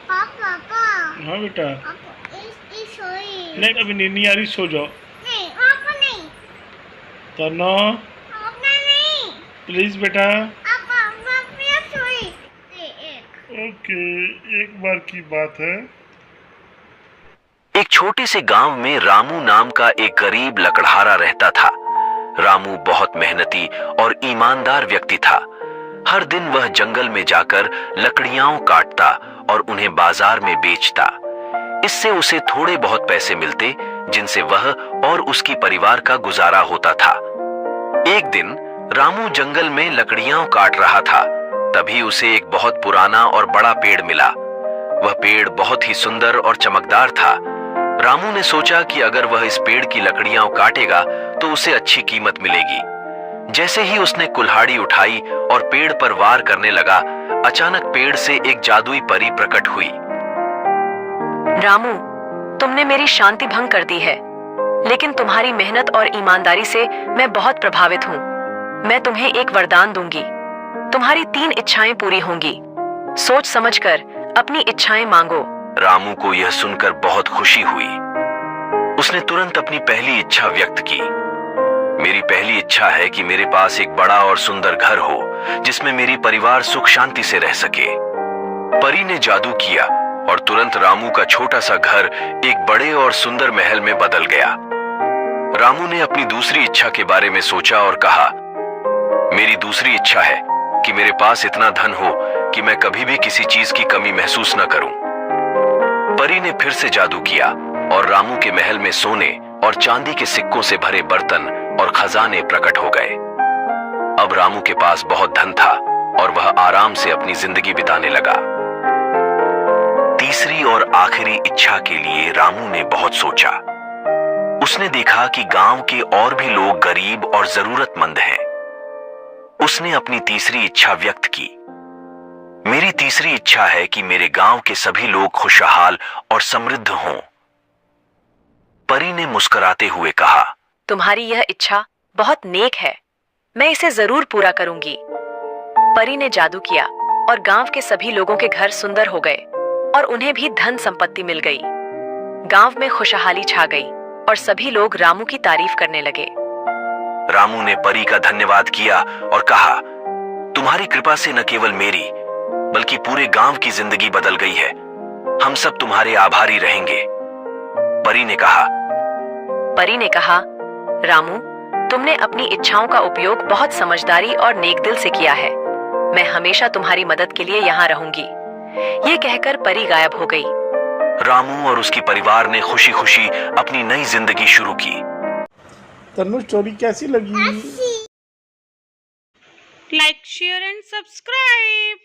पापा। हाँ बेटा। सोई। नहीं अभी नींद नहीं आ रही, सो जाओ। नहीं पापा नहीं। तन्नो पापा नहीं। प्लीज बेटा। पापा पापा सोई। ओके, एक बार की बात है। एक छोटे से गांव में रामू नाम का एक गरीब लकड़हारा रहता था। रामू बहुत मेहनती और ईमानदार व्यक्ति था। हर दिन वह जंगल में जाकर लकड़ियां काटता और उन्हें बाजार में बेचता। इससे उसे थोड़े बहुत पैसे मिलते, जिनसे वह और उसकी परिवार का गुजारा होता था। एक दिन रामू जंगल में लकड़ियां काट रहा था, तभी उसे एक बहुत पुराना और बड़ा पेड़ मिला। वह पेड़ बहुत ही सुंदर और चमकदार था। रामू ने सोचा कि अगर वह इस पेड़ की लकड़ियां काटेगा तो उसे अच्छी कीमत मिलेगी। जैसे ही उसने कुल्हाड़ी उठाई और पेड़ पर वार करने लगा, अचानक पेड़ से एक जादुई परी प्रकट हुई। रामू, तुमने मेरी शांति भंग कर दी है, लेकिन तुम्हारी मेहनत और ईमानदारी से मैं बहुत प्रभावित हूँ। मैं तुम्हें एक वरदान दूंगी। तुम्हारी 3 इच्छाएं पूरी होंगी। सोच समझकर अपनी इच्छाएं मांगो। रामू को यह सुनकर बहुत खुशी हुई। उसने तुरंत अपनी पहली इच्छा व्यक्त की। मेरी पहली इच्छा है कि मेरे पास एक बड़ा और सुंदर घर हो, जिसमें मेरी परिवार सुख शांति से रह सके। परी ने जादू किया और तुरंत रामू का छोटा सा घर एक बड़े और सुंदर महल में बदल गया। रामू ने अपनी दूसरी इच्छा के बारे में सोचा और कहा, मेरी दूसरी इच्छा है कि मेरे पास इतना धन हो कि मैं कभी भी किसी चीज की कमी महसूस न करूं। परी ने फिर से जादू किया और रामू के महल में सोने और चांदी के सिक्कों से भरे बर्तन और खजाने प्रकट हो गए। अब रामू के पास बहुत धन था और वह आराम से अपनी जिंदगी बिताने लगा। तीसरी और आखिरी इच्छा के लिए रामू ने बहुत सोचा। उसने देखा कि गांव के और भी लोग गरीब और जरूरतमंद हैं। उसने अपनी तीसरी इच्छा व्यक्त की। मेरी तीसरी इच्छा है कि मेरे गांव के सभी लोग खुशहाल और समृद्ध हों। परी ने मुस्कुराते हुए कहा, तुम्हारी यह इच्छा बहुत नेक है। मैं इसे जरूर पूरा करूंगी। परी ने जादू किया और गांव के सभी लोगों के घर सुंदर हो गए और उन्हें भी धन संपत्ति मिल गई। गांव में खुशहाली छा गई और सभी लोग रामू की तारीफ करने लगे। रामू ने परी का धन्यवाद किया और कहा, तुम्हारी कृपा से न केवल मेरी बल्कि पूरे गांव की जिंदगी बदल गई है। हम सब तुम्हारे आभारी रहेंगे। परी ने कहा, रामू, तुमने अपनी इच्छाओं का उपयोग बहुत समझदारी और नेक दिल से किया है। मैं हमेशा तुम्हारी मदद के लिए यहाँ रहूंगी। ये कहकर परी गायब हो गई। रामू और उसकी परिवार ने खुशी खुशी अपनी नई जिंदगी शुरू की। तन्नू स्टोरी कैसी लगी? Like, share and subscribe.